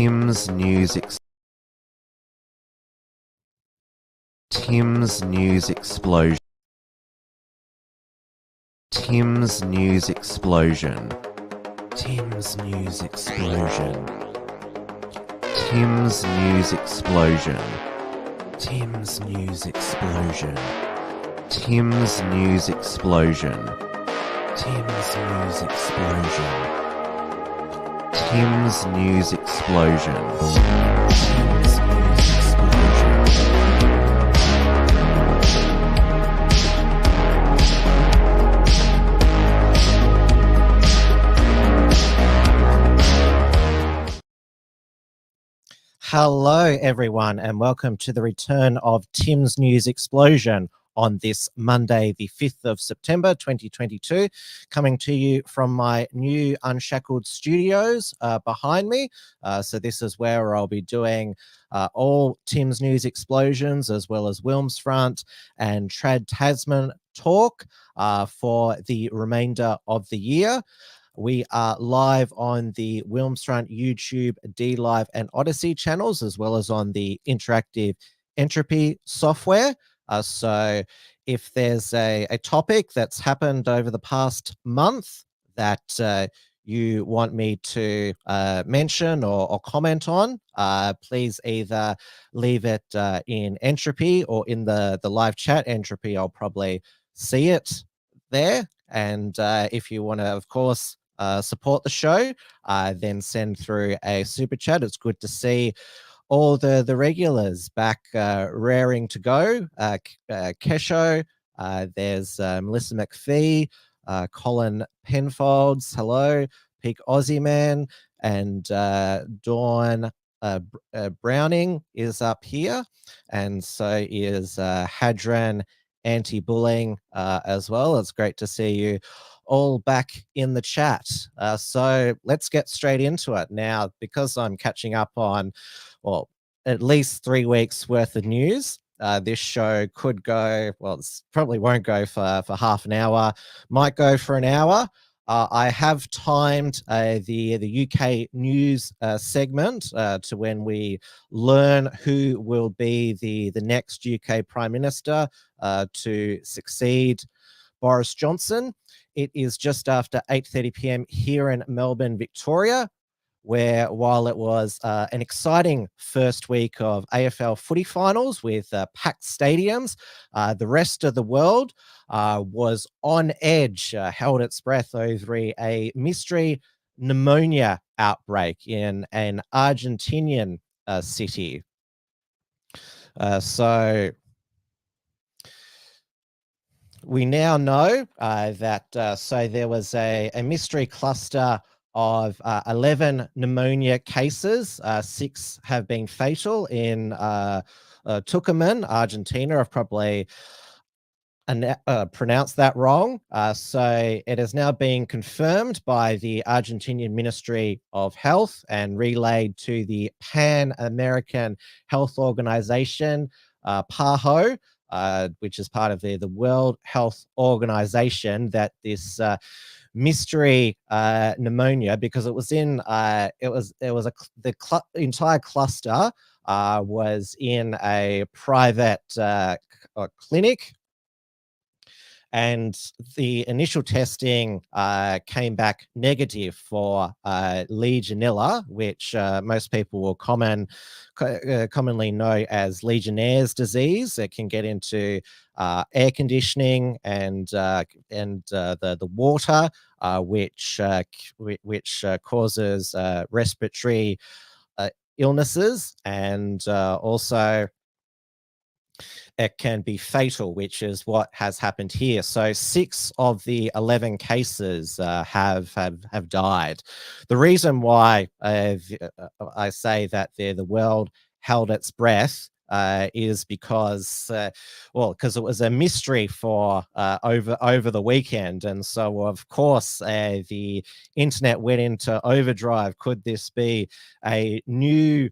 Tim's News Explosion. Tim's News Explosion. Tim's News Explosion. Tim's News Explosion. Tim's News Explosion. Tim's News Explosion. Tim's News Explosion. Tim's News Explosion. Tim's News Explosion. Hello, everyone, and welcome to the return of Tim's News Explosion on this Monday, the 5th of September, 2022, coming to you from my new Unshackled studios behind me. So this is where I'll be doing all Tim's News Explosions, as well as Wilmsfront and Trad Tasman talk for the remainder of the year. We are live on the Wilmsfront, YouTube, D-Live and Odyssey channels, as well as on the Interactive Entropy software. So if there's a topic that's happened over the past month that you want me to mention or comment on, please either leave it in Entropy or in the live chat. Entropy, I'll probably see it there. And if you want to, of course, support the show, then send through a super chat. It's good to see all the regulars back raring to go. Kesho, there's Melissa McPhee, Colin Penfolds, hello, Peak Aussie Man, and Dawn Browning is up here, and so is Hadran Anti-Bullying as well. It's great to see you all back in the chat. So let's get straight into it now, because I'm catching up on, well, at least 3 weeks worth of news. This show could go, well, it probably won't go for half an hour, might go for an hour. I have timed the UK news segment to when we learn who will be the next UK Prime Minister to succeed Boris Johnson. It is just after 8:30 p.m. here in Melbourne, Victoria, where while it was an exciting first week of AFL footy finals with packed stadiums, the rest of the world was on edge, held its breath over a mystery pneumonia outbreak in an Argentinian city. So we now know that so there was a mystery cluster of 11 pneumonia cases. 6 have been fatal in Tucuman, Argentina. I've probably pronounced that wrong. So it is now being confirmed by the Argentinian Ministry of Health and relayed to the Pan-American Health Organization, PAHO, which is part of the World Health Organization, that this mystery pneumonia, because it was in the entire cluster was in a private clinic, and the initial testing came back negative for Legionella, which most people will commonly know as Legionnaire's disease. It can get into air conditioning and the water, which causes respiratory illnesses, and also it can be fatal, which is what has happened here. So 6 of the 11 cases have died. The reason why I say that the world held its breath is because, because it was a mystery for over the weekend, and so of course the internet went into overdrive. Could this be a new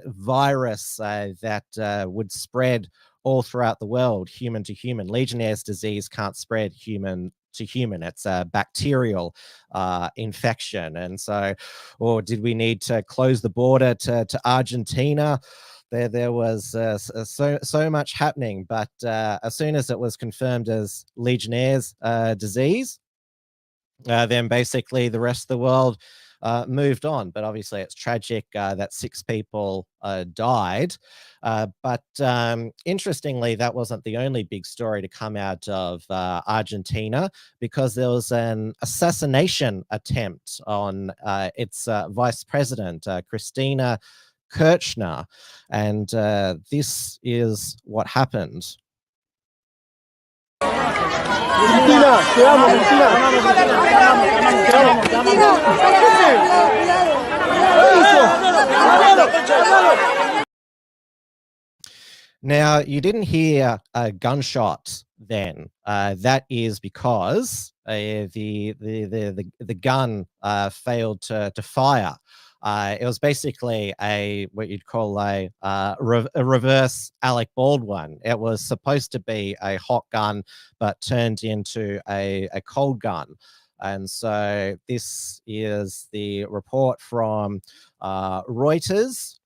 virus that would spread all throughout the world, human to human? Legionnaire's disease can't spread human to human. It's a bacterial infection. And so, or did we need to close the border to Argentina? There was so much happening, but as soon as it was confirmed as Legionnaire's disease, then basically the rest of the world moved on. But obviously it's tragic that 6 people died. But interestingly, that wasn't the only big story to come out of Argentina, because there was an assassination attempt on its vice president, Cristina Kirchner. And this is what happened. Cristina, te amo, Cristina. Now, you didn't hear a gunshot then. That is because the gun failed to fire. It was basically what you'd call a reverse Alec Baldwin. It was supposed to be a hot gun, but turned into a cold gun. And so this is the report from Reuters.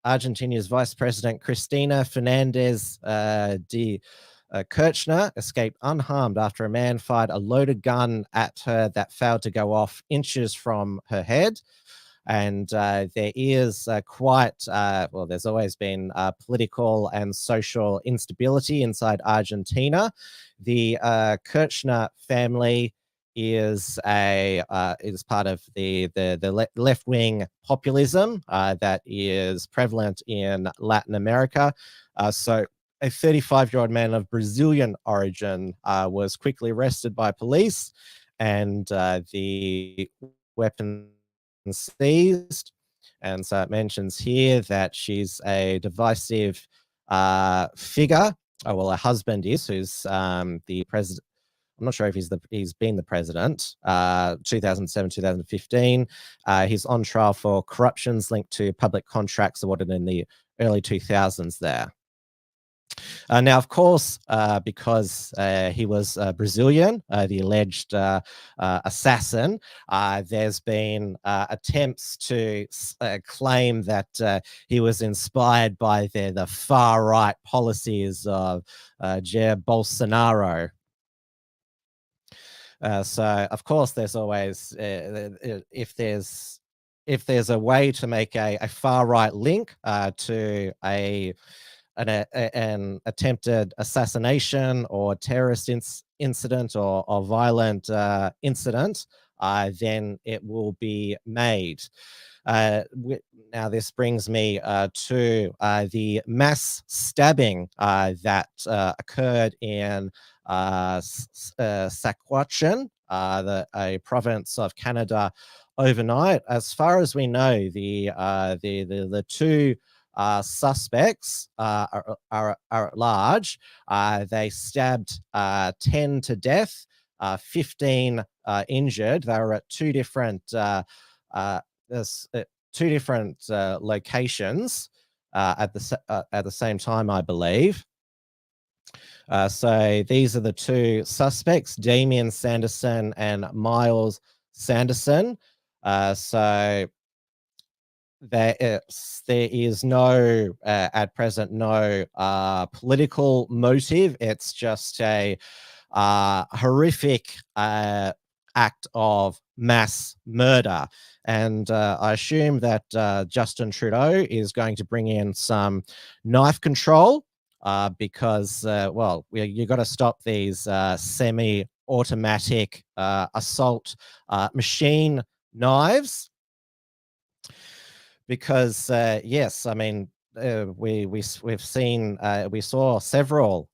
Argentina's Vice President Cristina Fernandez de Kirchner escaped unharmed after a man fired a loaded gun at her that failed to go off inches from her head. And there is there's always been political and social instability inside Argentina. The Kirchner family is part of the left-wing populism that is prevalent in Latin America. So a 35-year-old man of Brazilian origin was quickly arrested by police, and the weapon seized. And so it mentions here that she's a divisive figure. Oh, well, her husband is, who's the president. I'm not sure if he's been the president, 2007, 2015. He's on trial for corruptions linked to public contracts awarded in the early 2000s there. Now, of course, because he was Brazilian, the alleged assassin, there's been attempts to claim that he was inspired by the far-right policies of Jair Bolsonaro. So, of course, there's always, if there's a way to make a far-right link to an attempted assassination or terrorist incident or violent incident, then it will be made. Now, this brings me to the mass stabbing that occurred in Saskatchewan, a province of Canada, overnight. As far as we know, the two suspects are at large. They stabbed 10 to death, 15 injured. They were at two different locations at the same time, I believe. So these are the two suspects, Damien Sanderson and Miles Sanderson. So there is no, at present, no political motive. It's just a horrific act of mass murder. And I assume that Justin Trudeau is going to bring in some knife control because, well, you got to stop these semi-automatic assault machine knives. Because yes, I mean, we saw several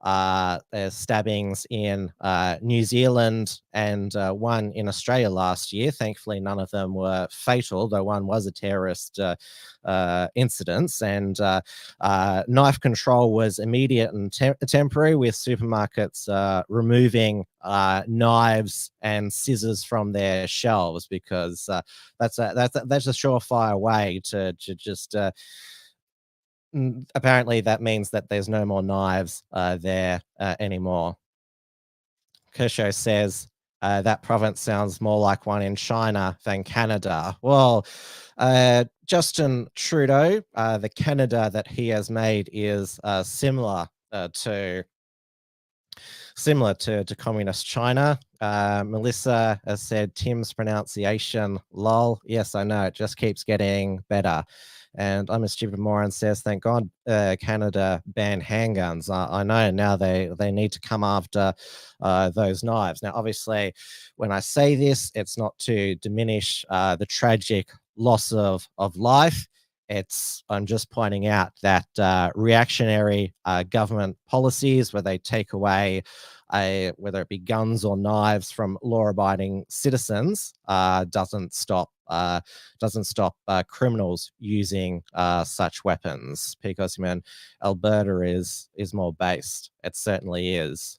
stabbings in New Zealand and one in Australia last year. Thankfully, none of them were fatal, though one was a terrorist incident. And knife control was immediate and temporary, with supermarkets removing knives and scissors from their shelves, because that's a surefire way to just apparently that means that there's no more knives there anymore. Kirchner says that province sounds more like one in China than Canada. Well, Justin Trudeau, the Canada that he has made is similar to communist China. Melissa has said Tim's pronunciation, lol. Yes, I know, it just keeps getting better. And I'm a stupid moron says, thank God Canada banned handguns. I know now they need to come after those knives. Now, obviously, when I say this, it's not to diminish the tragic loss of life. I'm just pointing out that reactionary government policies where they take away whether it be guns or knives from law-abiding citizens doesn't stop criminals using such weapons. Because Alberta is more based. It certainly is.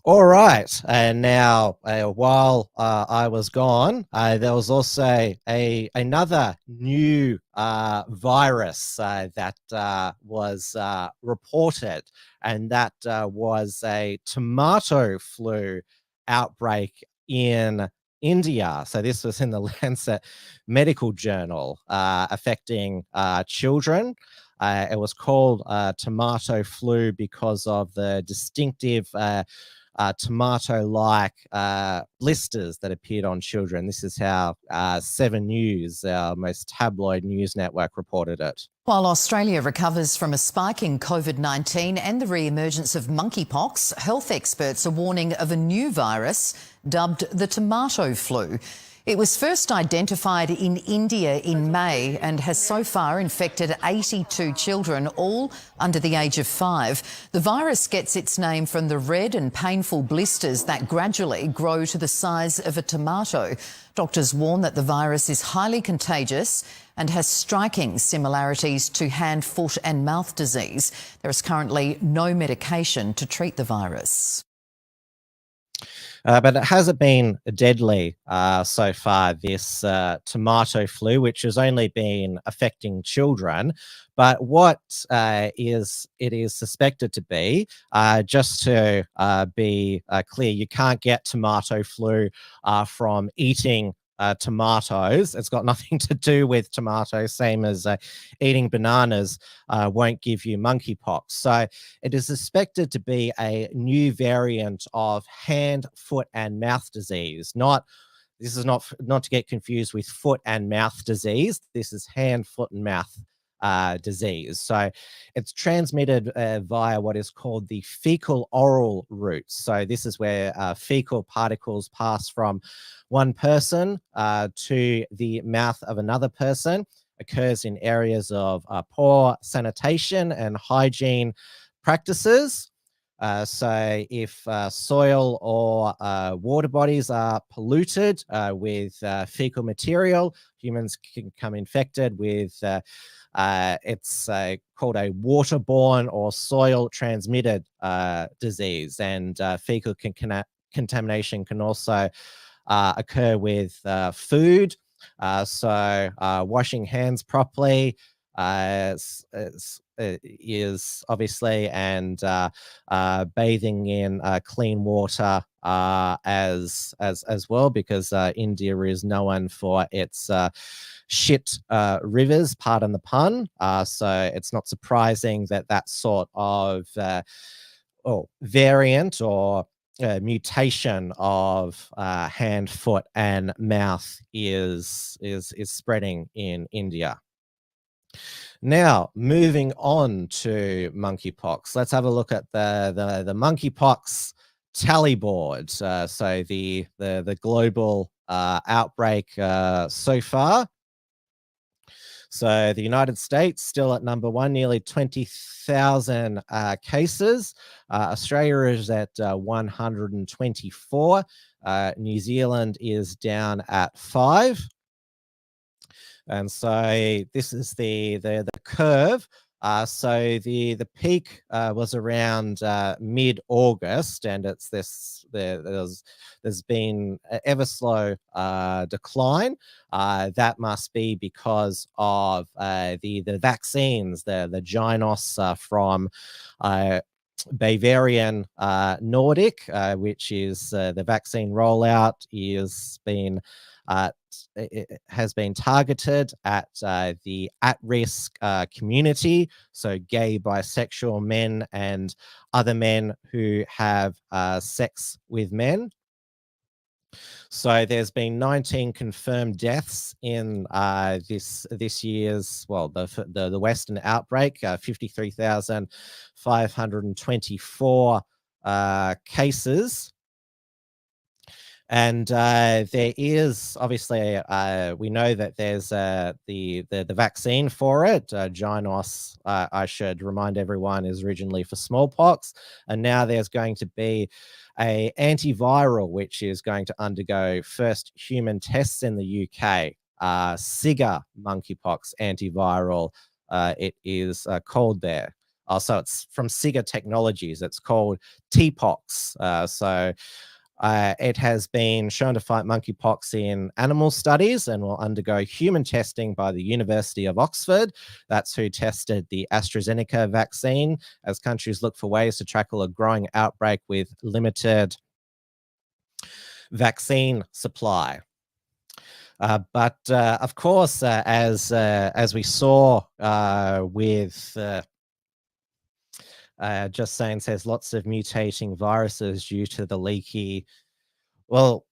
All right, and now while I was gone, there was also another new virus that was reported, and that was a tomato flu outbreak in India. So this was in the Lancet Medical Journal, affecting children. It was called tomato flu because of the distinctive tomato-like blisters that appeared on children. This is how 7 News, our most tabloid news network, reported it. While Australia recovers from a spike in COVID-19 and the re-emergence of monkeypox, health experts are warning of a new virus dubbed the tomato flu. It was first identified in India in May and has so far infected 82 children, all under the age of 5. The virus gets its name from the red and painful blisters that gradually grow to the size of a tomato. Doctors warn that the virus is highly contagious and has striking similarities to hand, foot and mouth disease. There is currently no medication to treat the virus. But it hasn't been deadly so far, this tomato flu, which has only been affecting children. But what it is suspected to be, just to be clear, you can't get tomato flu from eating tomatoes. It's got nothing to do with tomatoes, same as eating bananas won't give you monkeypox. So it is suspected to be a new variant of hand, foot and mouth disease. This is not to get confused with foot and mouth disease. This is hand, foot and mouth disease. So it's transmitted via what is called the fecal oral route. So this is where fecal particles pass from one person to the mouth of another person. Occurs in areas of poor sanitation and hygiene practices. So if soil or water bodies are polluted with fecal material, humans can become infected with it's called a waterborne or soil transmitted disease, and fecal contamination can also occur with food. So washing hands properly is obviously, and bathing in clean water as well, because India is known for its shit rivers, pardon the pun. So it's not surprising that that sort of variant or mutation of hand, foot, and mouth is spreading in India. Now, moving on to monkeypox, let's have a look at the monkeypox tally board. So the global outbreak so far. So the United States still at number 1, nearly 20,000 cases. Australia is at 124. New Zealand is down at 5. And so this is the curve So the peak was around mid-August, and it's there's been an ever slow decline. That must be because of the vaccines, the Gynos from Bavarian Nordic, which is the vaccine rollout it has been targeted at the at-risk community, so gay, bisexual men and other men who have sex with men. So there's been 19 confirmed deaths in this year's, well, the Western outbreak, 53,524 cases. And there is obviously, we know that there's the vaccine for it. Gynos, I should remind everyone, is originally for smallpox, and now there's going to be a antiviral which is going to undergo first human tests in the UK. SIGA monkeypox antiviral, it is called there. So it's from SIGA Technologies. It's called TPOX. It has been shown to fight monkeypox in animal studies and will undergo human testing by the University of Oxford. That's who tested the AstraZeneca vaccine, as countries look for ways to tackle a growing outbreak with limited vaccine supply. But of course, as we saw with Just Saying says lots of mutating viruses due to the leaky. Well,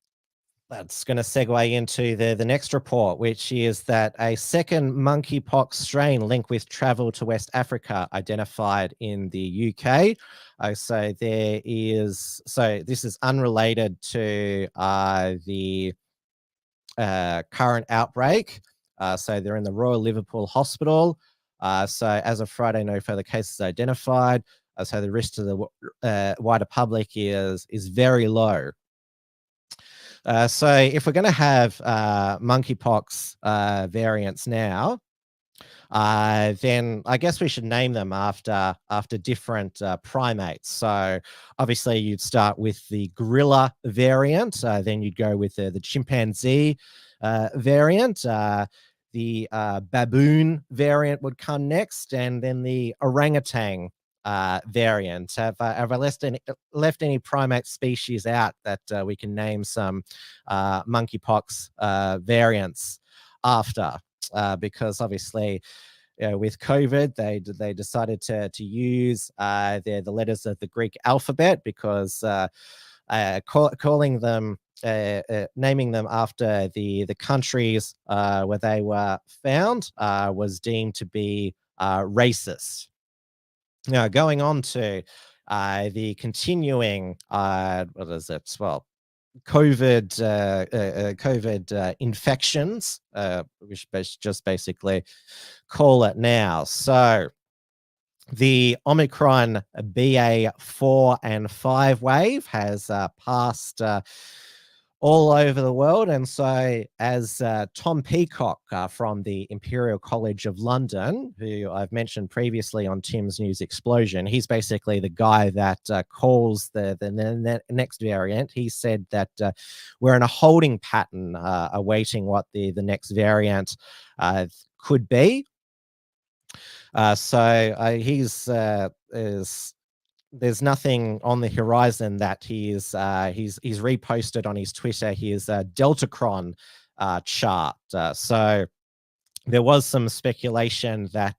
that's going to segue into the next report, which is that a second monkeypox strain linked with travel to West Africa identified in the UK. So this is unrelated to the current outbreak. So they're in the Royal Liverpool Hospital. So as of Friday, no further cases identified. So the risk to the wider public is very low. So if we're going to have monkeypox variants now, then I guess we should name them after different primates. So obviously you'd start with the gorilla variant, then you'd go with the chimpanzee variant. The baboon variant would come next, and then the orangutan variant. Have I left any primate species out that we can name some monkeypox variants after? Because obviously, with COVID, they decided to use the letters of the Greek alphabet, because calling them, naming them after the countries where they were found was deemed to be racist. Now, going on to the continuing, what is it? Well, COVID infections, which just basically call it now. So the Omicron BA4 and 5 wave has passed all over the world. And so as Tom Peacock from the Imperial College of London, who I've mentioned previously on Tim's News Explosion, he's basically the guy that calls the next variant. He said that we're in a holding pattern awaiting what the next variant could be. There's nothing on the horizon that he's reposted on his Twitter his Deltacron chart. So there was some speculation that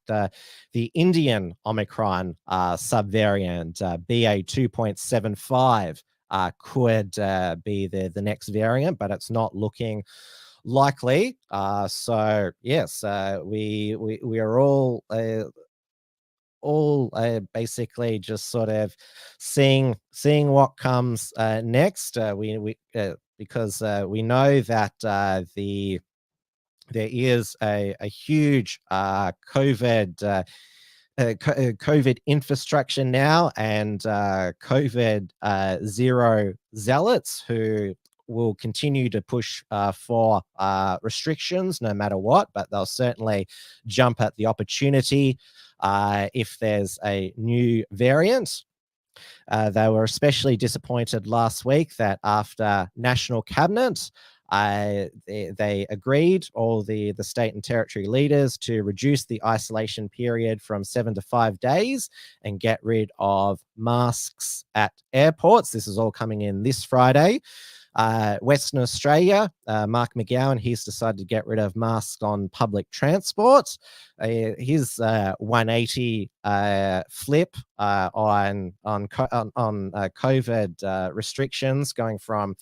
the Indian Omicron subvariant BA 2.75 could be the next variant, but it's not looking likely. So yes, we are all basically just sort of seeing what comes next. Because we know that there is a huge COVID infrastructure now, and COVID zero zealots who will continue to push for restrictions no matter what, but they'll certainly jump at the opportunity if there's a new variant. They were especially disappointed last week that after National Cabinet, they agreed, all the state and territory leaders, to reduce the isolation period from 7 to 5 days and get rid of masks at airports. This is all coming in this Friday. Western Australia, Mark McGowan, he's decided to get rid of masks on public transport. His 180 flip on COVID restrictions, going from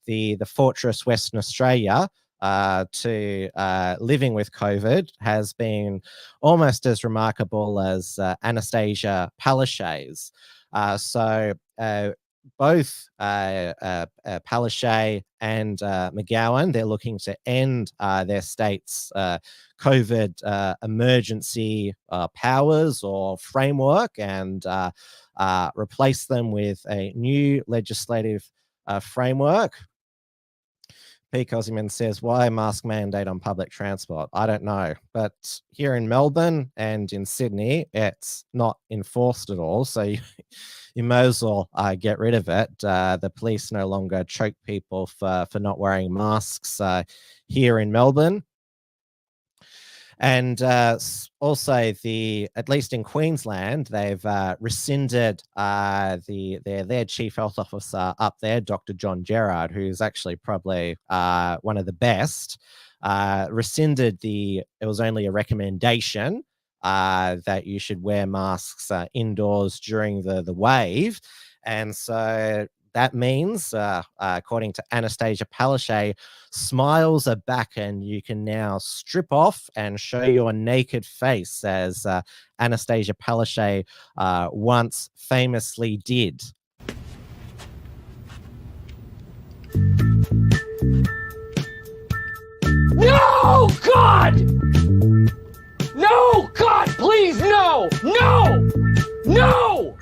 the fortress Western Australia to living with COVID, has been almost as remarkable as Anastasia Palaszczuk's. Both Palaszczuk and McGowan, they're looking to end their state's COVID emergency powers or framework and replace them with a new legislative framework. P. Cosiman says, why a mask mandate on public transport? I don't know. But here in Melbourne and in Sydney, it's not enforced at all. So you may as well get rid of it. The police no longer choke people for not wearing masks here in Melbourne. And also, at least in Queensland, they've rescinded their chief health officer up there, Dr. John Gerard, who's actually probably one of the best. Rescinded it was only a recommendation that you should wear masks indoors during the wave. And so that means, according to Anastasia Palaszczuk, smiles are back and you can now strip off and show your naked face, as Anastasia Palaszczuk once famously did. No, God! No, God, please, no! No! No!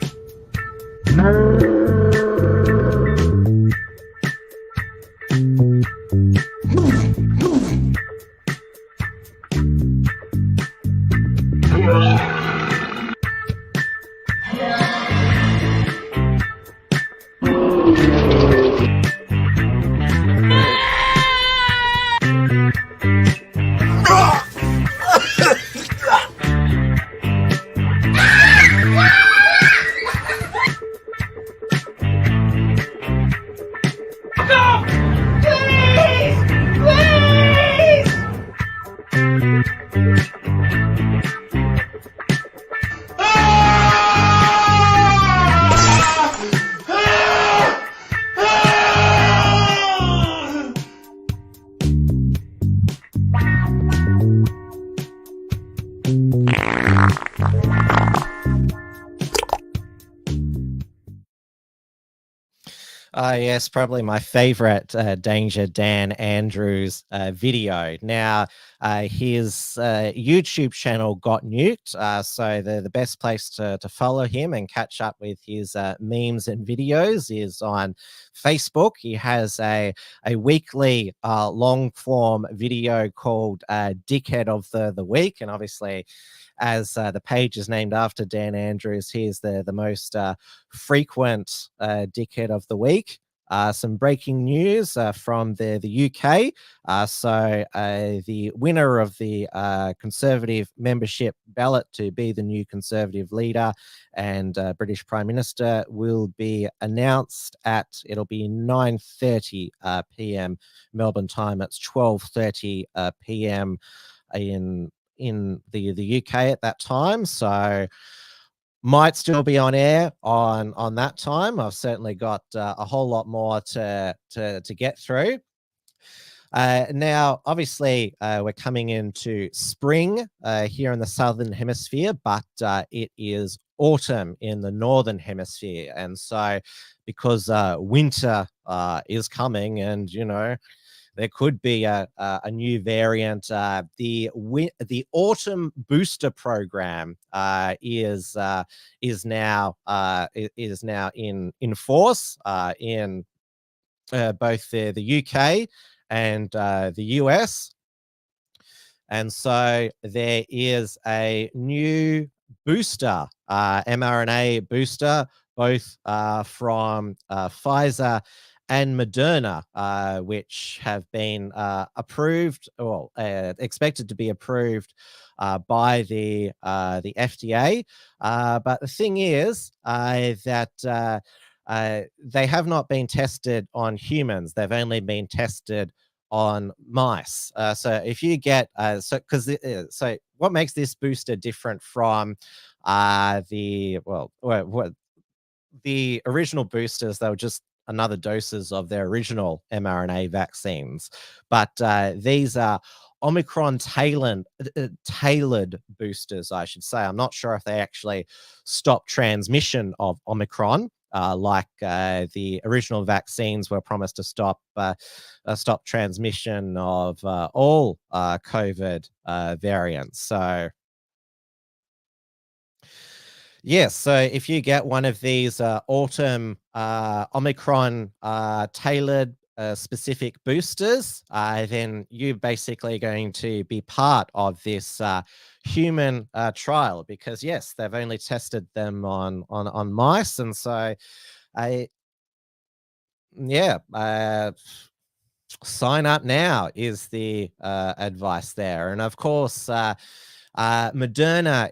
Yes, probably my favorite Danger Dan Andrews video. Now, his YouTube channel got nuked, so the best place to follow him and catch up with his memes and videos is on Facebook. He has a weekly long-form video called Dickhead of the Week, and obviously, as the page is named after Dan Andrews, he is the most frequent dickhead of the week. Some breaking news from the UK. So the winner of the Conservative membership ballot to be the new Conservative leader and British Prime Minister will be announced it'll be 9:30 p.m. Melbourne time. It's 12:30 p.m. in the UK at that time, so might still be on air on that time. I've certainly got a whole lot more to get through. Now, obviously, we're coming into spring here in the Southern Hemisphere, but it is autumn in the Northern Hemisphere. And so because winter is coming and, there could be a new variant. The autumn booster program is now in force in both the UK and the US. And so there is a new booster, mRNA booster, both from Pfizer and Moderna, which have been approved, or expected to be approved by the FDA. But the thing is that they have not been tested on humans. They've only been tested on mice. So if you get so what makes this booster different from the original boosters? They were just another doses of their original mRNA vaccines, but these are Omicron tailored boosters, I should say. I'm not sure if they actually stop transmission of Omicron, like the original vaccines were promised to stop transmission of all COVID variants. So yes, so if you get one of these autumn Omicron tailored specific boosters, then you're basically going to be part of this human trial, because yes, they've only tested them on mice, and so sign up now is the advice there. And of course, Moderna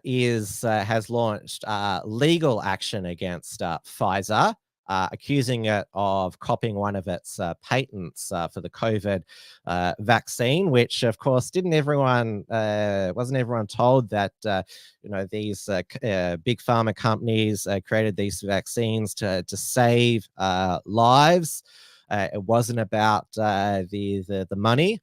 has launched legal action against Pfizer, accusing it of copying one of its patents for the COVID vaccine, which of course wasn't everyone told that these big pharma companies created these vaccines to save lives. It wasn't about the money.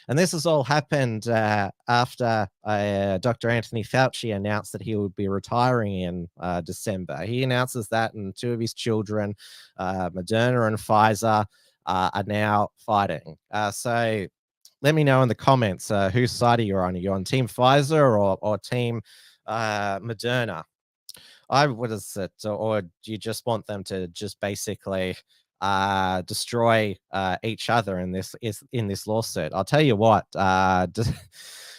And this has all happened after Dr. Anthony Fauci announced that he would be retiring in December. He announces that, and two of his children, Moderna and Pfizer, are now fighting. So let me know in the comments whose side are you on. Are you on Team Pfizer or Team Moderna? What is it? Or do you just want them to just basically destroy each other in this lawsuit? I'll tell you what,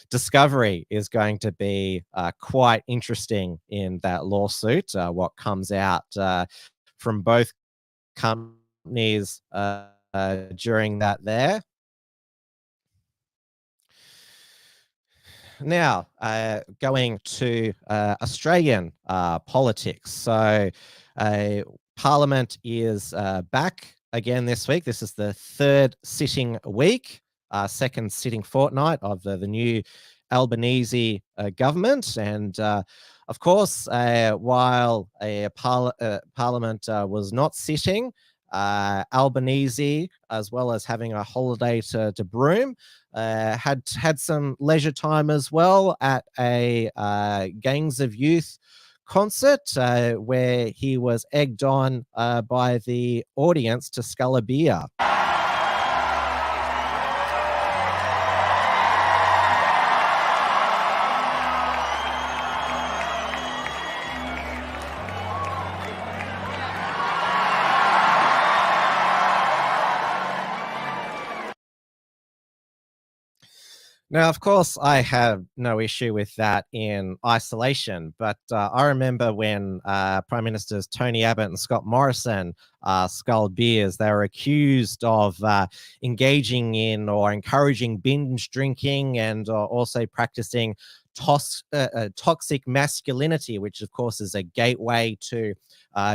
Discovery is going to be quite interesting in that lawsuit. What comes out from both companies during that there. Now, going to Australian politics. So Parliament is back again this week. This is the third sitting week, second sitting fortnight of the new Albanese government. And of course, while Parliament was not sitting, Albanese, as well as having a holiday to Broome, had some leisure time as well at a Gangs of Youth concert where he was egged on by the audience to scull a beer. Now, of course, I have no issue with that in isolation, but I remember when Prime Ministers Tony Abbott and Scott Morrison sculled beers, they were accused of engaging in or encouraging binge drinking and also practicing toxic masculinity, which of course is a gateway to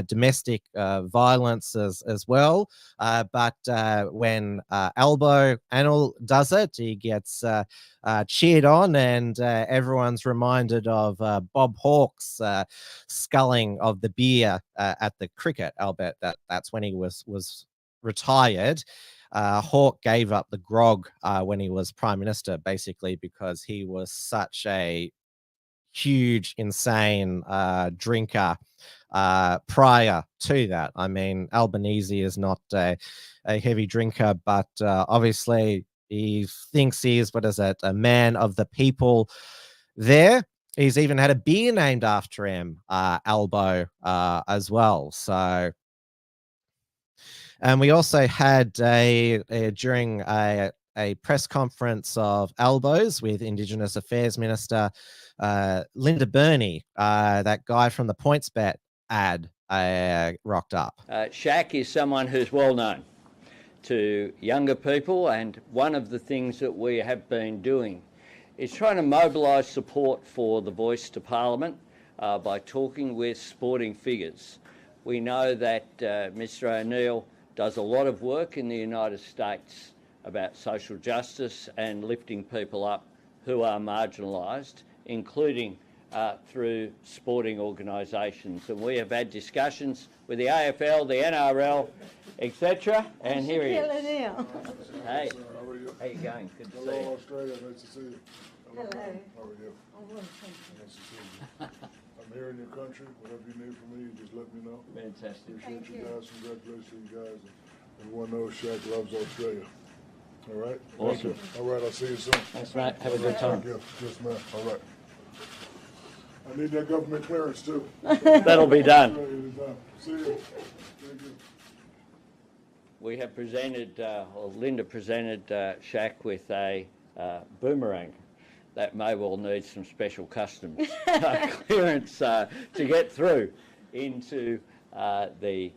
domestic violence as well. But when Anil does it, he gets cheered on, and everyone's reminded of Bob Hawke's sculling of the beer at the cricket. I'll bet that's when he was retired. Hawke gave up the grog when he was Prime Minister, basically because he was such a huge, insane drinker prior to that. I mean, Albanese is not a heavy drinker, but obviously he thinks he is, a man of the people there. He's even had a beer named after him, Albo, as well. So, and we also had during a press conference of elbows with Indigenous Affairs Minister Linda Burney. That guy from the PointsBet ad rocked up. Shaq is someone who's well known to younger people, and one of the things that we have been doing is trying to mobilise support for the voice to Parliament by talking with sporting figures. We know that Mr O'Neill does a lot of work in the United States about social justice and lifting people up who are marginalised, including through sporting organisations. And we have had discussions with the AFL, the NRL, etc. And here he is. Hey, how are you going? Good to see you. Hello, Australia. Nice to see you. Hello. How are you? Nice to see you. I'm here in your country. Whatever you need from me, you just let me know. Fantastic. Appreciate you guys. Congratulations to you guys. Everyone knows Shaq loves Australia. All right? Awesome. Thank you. All right, I'll see you soon. Thanks, mate. Have a good time. Thank you. Yes, ma'am. All right. I need that government clearance, too. That'll be done. See you. Thank you. We have presented, or Linda presented Shaq with a boomerang that may well need some special customs clearance to get through into the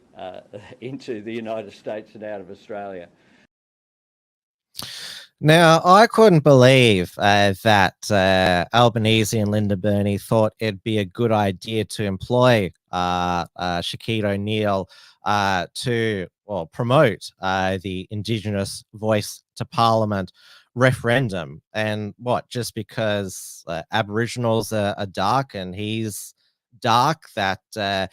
United States and out of Australia. Now, I couldn't believe that Albanese and Linda Burney thought it'd be a good idea to employ Shaquille O'Neill to promote the Indigenous Voice to Parliament referendum. And what, just because Aboriginals are dark and he's dark, that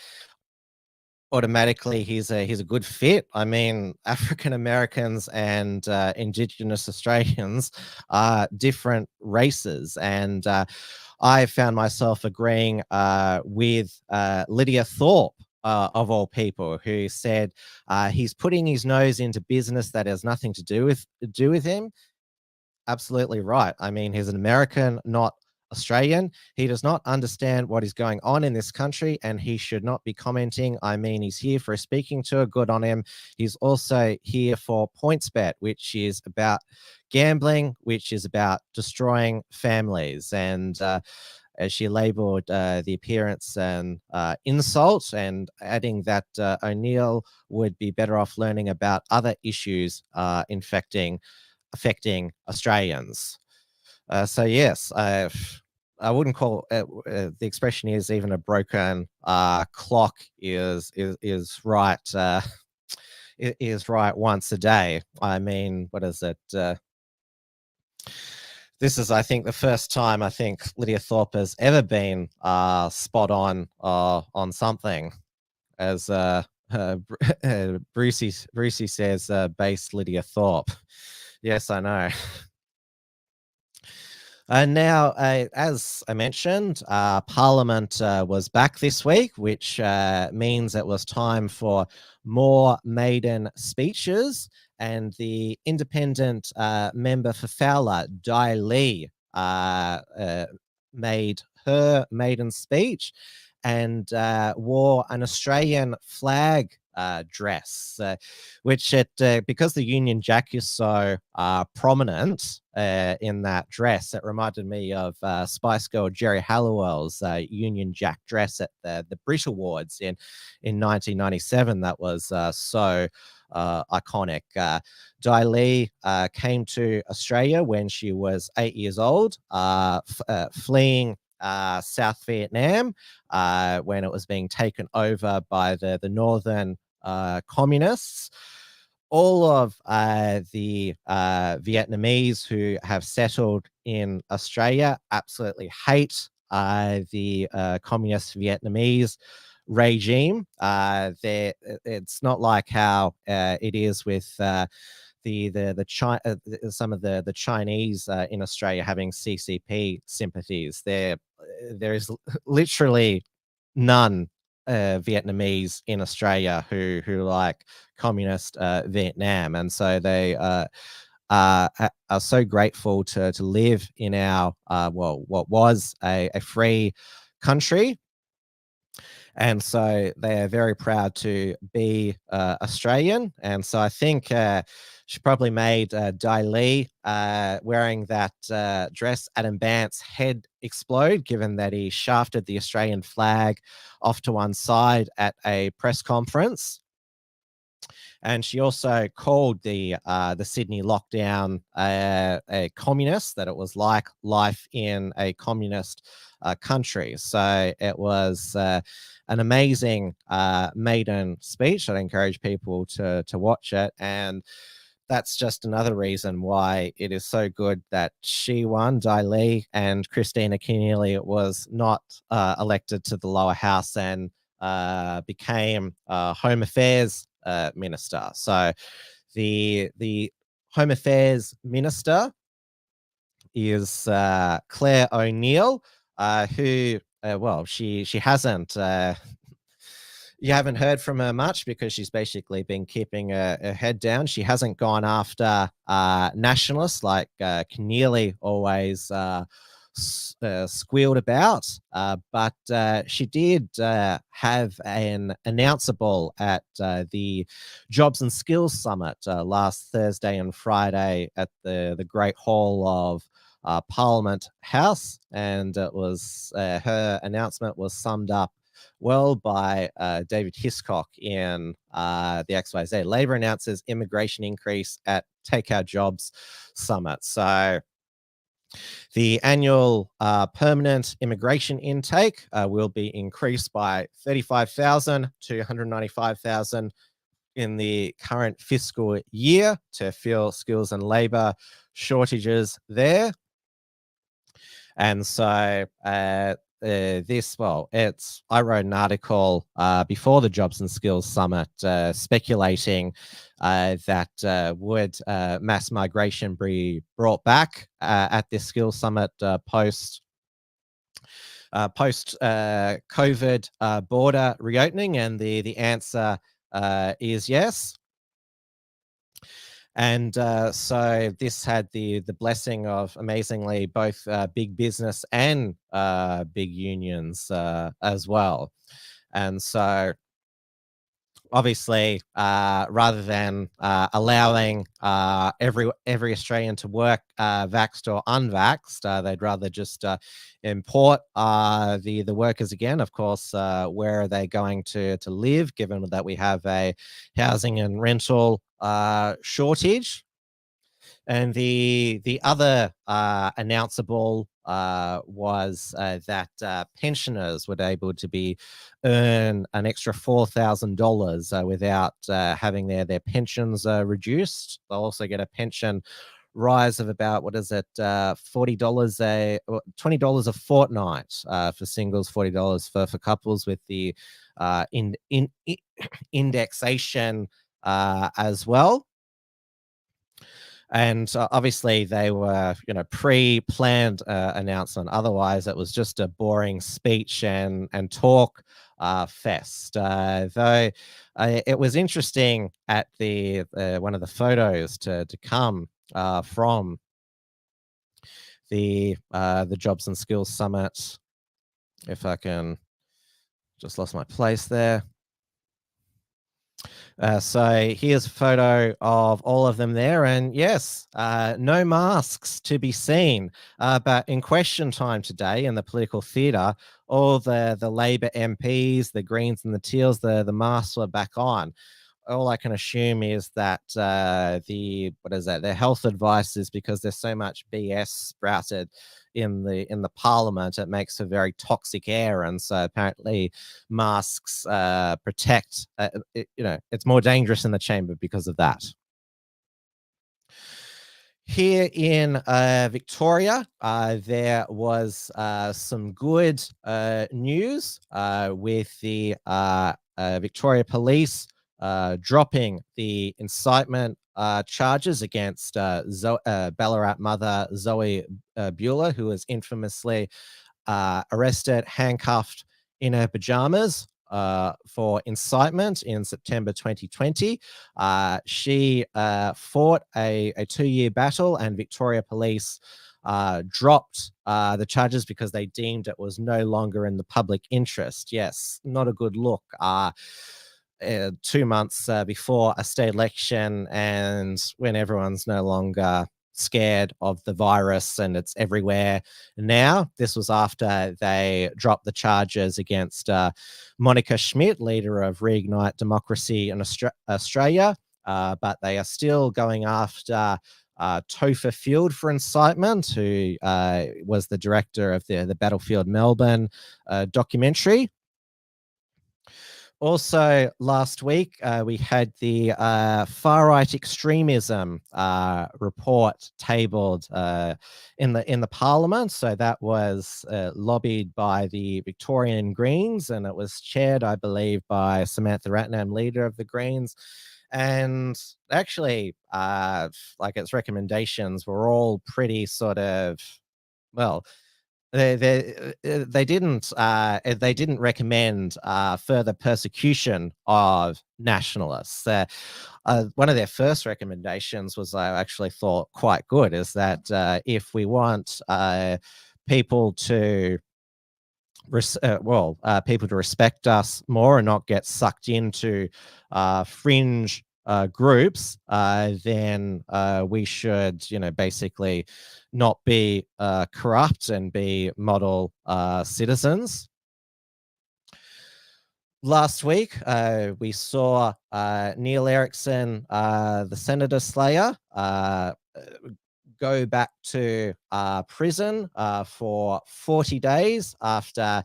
automatically he's a good fit? I mean, African Americans and Indigenous Australians are different races, and I found myself agreeing with Lydia Thorpe, of all people, who said he's putting his nose into business that has nothing to do with him. Absolutely right. I mean, he's an American, not Australian. He does not understand what is going on in this country, and he should not be commenting. I mean, he's here for a speaking tour. Good on him. He's also here for PointsBet, which is about gambling, which is about destroying families. And as she labelled the appearance an insult, and adding that O'Neill would be better off learning about other issues affecting Australians. So yes, I wouldn't call the expression is even a broken clock is right. Is right once a day. I mean, what is it? This is, I think, the first time I think Lydia Thorpe has ever been spot on something, as Brucey says, base Lydia Thorpe. Yes, I know. Now, as I mentioned, Parliament was back this week, which means it was time for more maiden speeches. And the independent member for Fowler, Dai Lee, made her maiden speech and wore an Australian flag dress, which because the Union Jack is so prominent in that dress, it reminded me of Spice Girl Jerry Halliwell's Union Jack dress at the Brit Awards in 1997. That was so iconic. Dai Lee came to Australia when she was 8 years old, fleeing South Vietnam when it was being taken over by the northern communists. All of the Vietnamese who have settled in Australia absolutely hate the communist Vietnamese regime. It's not like how it is with some of the Chinese in Australia having CCP sympathies. There is literally none Vietnamese in Australia who like communist Vietnam, and so they are so grateful to live in our what was a free country. And so they are very proud to be Australian. And so I think she probably made Dai Li wearing that dress Adam Bandt's head explode, given that he shafted the Australian flag off to one side at a press conference. And she also called the Sydney lockdown a communist, that it was like life in a communist country. So it was an amazing maiden speech. I'd encourage people to watch it. And that's just another reason why it is so good that she won, Dai Li, and Cristina Keneally was not elected to the lower house and became Home Affairs Minister. So the Home Affairs Minister is Claire O'Neill, who, well, she hasn't. You haven't heard from her much because she's basically been keeping her head down. She hasn't gone after nationalists like Keneally always squealed about, but she did have an announceable at the Jobs and Skills Summit last Thursday and Friday at the Great Hall of Parliament House, and it was her announcement was summed up well by David Hiscock in the XYZ. Labor announces immigration increase at Take Our Jobs Summit. So the annual permanent immigration intake will be increased by 35,000 to 195,000 in the current fiscal year to fill skills and labor shortages there. And so I wrote an article before the Jobs and Skills Summit speculating that would mass migration be brought back at this Skills Summit post COVID border reopening, and the answer is yes. And so this had the blessing of, amazingly, both big business and big unions as well. And so obviously, rather than allowing every Australian to work vaxxed or unvaxxed, they'd rather just import the workers again. Of course, where are they going to live, given that we have a housing and rental shortage? And the other announceable was that pensioners would able to earn an extra $4,000 without having their pensions reduced. They'll also get a pension rise of about, $40 $20 a fortnight for singles, $40 for couples, with the indexation as well. And obviously they were, pre-planned announcement. Otherwise, it was just a boring speech and talk fest. Though it was interesting at the one of the photos to come from the Jobs and Skills Summit. If I can, just lost my place there. So here's a photo of all of them there, and yes, no masks to be seen. But in question time today in the political theatre, all the Labor MPs, the Greens and the Teals, the masks were back on. All I can assume is that their health advice is because there's so much BS sprouted in the parliament, it makes for very toxic air, and so apparently masks protect. It's more dangerous in the chamber because of that. Here in Victoria, there was some good news with the Victoria Police dropping the incitement charges against Ballarat mother Zoe Bueller, who was infamously arrested, handcuffed in her pajamas for incitement in September 2020. She fought a 2-year battle, and Victoria Police dropped the charges because they deemed it was no longer in the public interest. Yes, not a good look. 2 months before a state election, and when everyone's no longer scared of the virus and it's everywhere now. This was after they dropped the charges against Monica Schmidt, leader of Reignite Democracy in Australia, but they are still going after Topher Field for incitement, who was the director of the Battlefield Melbourne documentary. Also, last week, we had the far-right extremism report tabled in the Parliament. So that was lobbied by the Victorian Greens, and it was chaired, I believe, by Samantha Ratnam, leader of the Greens. And actually, like its recommendations were all pretty sort of, well, they didn't recommend further persecution of nationalists. One of their first recommendations was, I actually thought, quite good, is that if we want people to people to respect us more and not get sucked into fringe groups, then we should, basically not be corrupt and be model citizens. Last week, we saw Neil Erickson, the senator slayer, go back to prison for 40 days after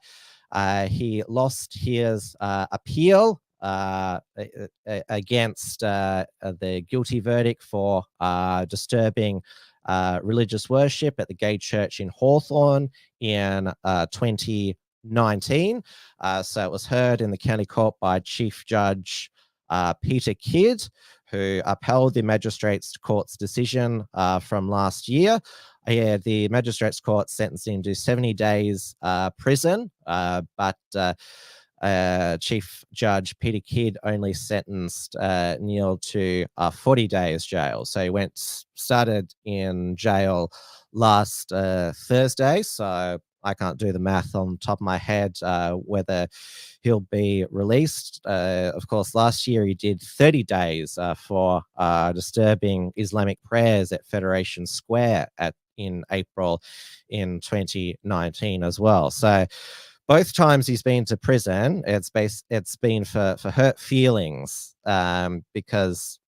he lost his appeal against the guilty verdict for disturbing religious worship at the gay church in Hawthorne in 2019. So it was heard in the county court by Chief Judge Peter Kidd, who upheld the Magistrates Court's decision from last year. The Magistrates Court sentenced him to 70 days prison, but Chief Judge Peter Kidd only sentenced Neil to 40 days jail. So he started in jail last Thursday. So I can't do the math on the top of my head whether he'll be released. Of course, last year he did 30 days for disturbing Islamic prayers at Federation Square in April in 2019 as well. So both times he's been to prison, it's been for hurt feelings, because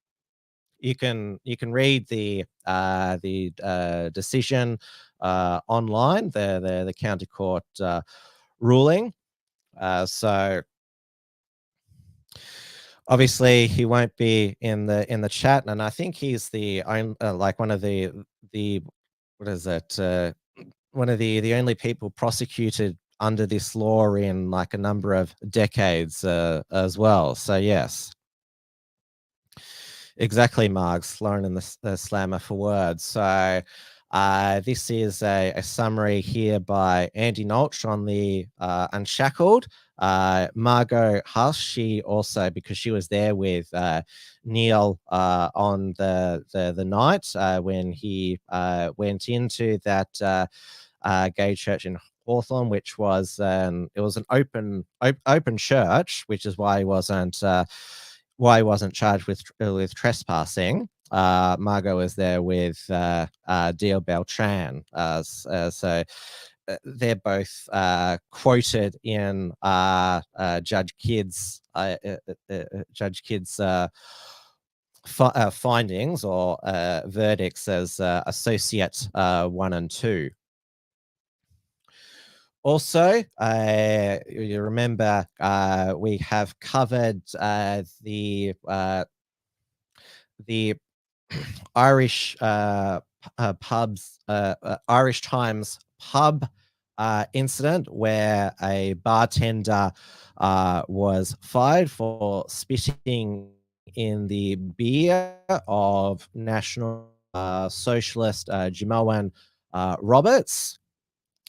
you can read the decision online, the county court ruling. So obviously he won't be in the chat, and I think he's the one of the what is it? One of the only people prosecuted under this law in like a number of decades as well. So yes, exactly, Margs, Lauren and the Slammer for words. So this is a summary here by Andy Nolch on the Unshackled. Margot Huss, she also, because she was there with Neil on the night when he went into that gay church in Hawthorne, which was it was an open church, which is why he wasn't charged with trespassing. Margot was there with Dio Beltran, so they're both quoted in Judge Kidd's findings or verdicts as associate 1 and 2. Also, you remember we have covered the Irish pubs, Irish Times pub incident where a bartender was fired for spitting in the beer of National Socialist Jimowan Roberts.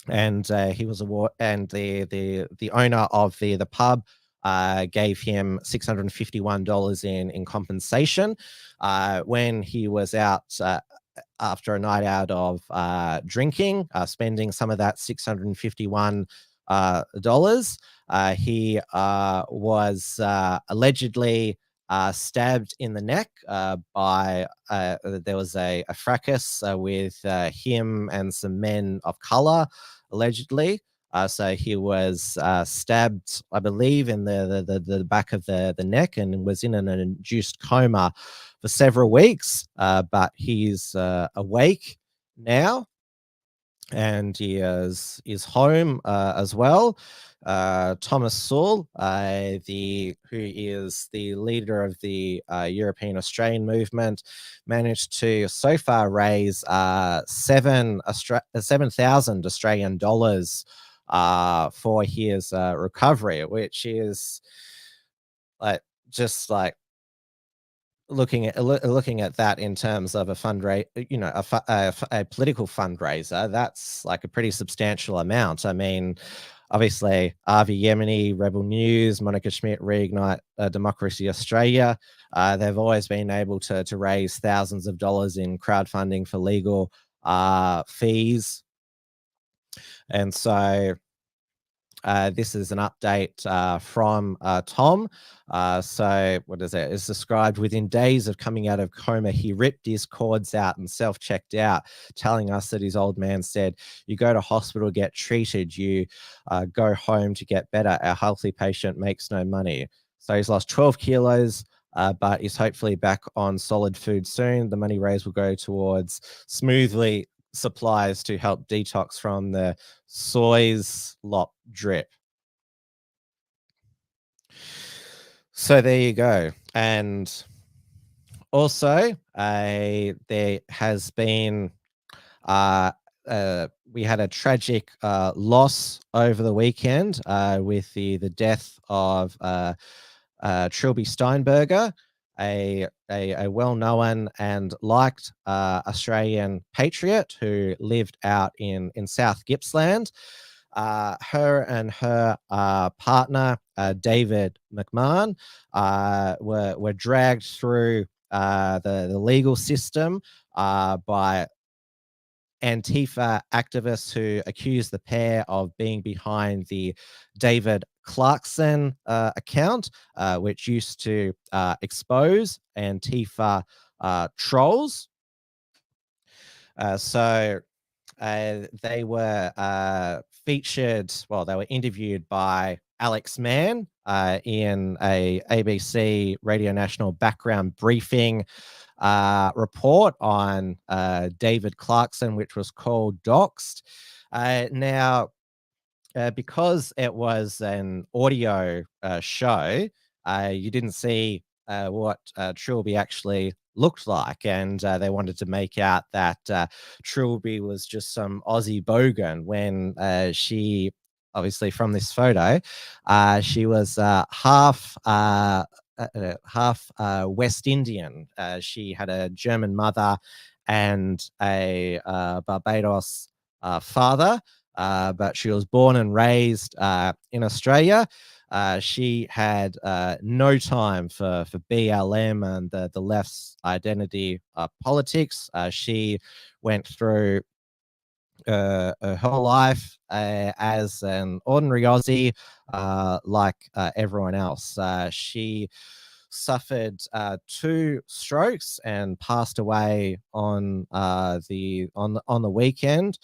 And he was and the owner of the pub gave him $651 in compensation when he was out after a night out of drinking, spending some of that $651. He was allegedly stabbed in the neck by there was a fracas with him and some men of color, allegedly. So he was stabbed, I believe, in the back of the neck, and was in an induced coma for several weeks. But he's awake now, and he is home as well. Thomas Sewell, who is the leader of the European Australian movement, managed to so far raise 7,000 Australian dollars for his recovery, which is just looking at that in terms of a fundraiser, a political fundraiser. That's like a pretty substantial amount. I mean, obviously, Avi Yemeni, Rebel News, Monica Schmidt, Reignite Democracy Australia, they've always been able to raise thousands of dollars in crowdfunding for legal fees. And so this is an update from Tom. So what is it? It's described: within days of coming out of coma, he ripped his cords out and self-checked out, telling us that his old man said, "You go to hospital, get treated, you go home to get better. Our healthy patient makes no money." So he's lost 12 kilos, but is hopefully back on solid food soon. The money raised will go towards smoothly supplies to help detox from the soy's lop drip. So there you go. And also there has been we had a tragic loss over the weekend with the death of Trilby Steinberger, a well-known and liked Australian patriot who lived out in South Gippsland. Her and her partner, David McMahon, were dragged through the legal system by Antifa activists who accused the pair of being behind the David Clarkson account, which used to expose Antifa trolls. So they were featured, they were interviewed by Alex Mann in a ABC Radio National background briefing report on David Clarkson, which was called Doxed. Now, because it was an audio show, you didn't see what Trilby actually looked like, and they wanted to make out that Trilby was just some Aussie bogan when she, obviously from this photo, she was half West Indian. She had a German mother and a Barbados father, but she was born and raised in Australia. She had no time for BLM and the left's identity politics. She went through her whole life as an ordinary Aussie, like everyone else. She suffered 2 strokes and passed away on the weekend.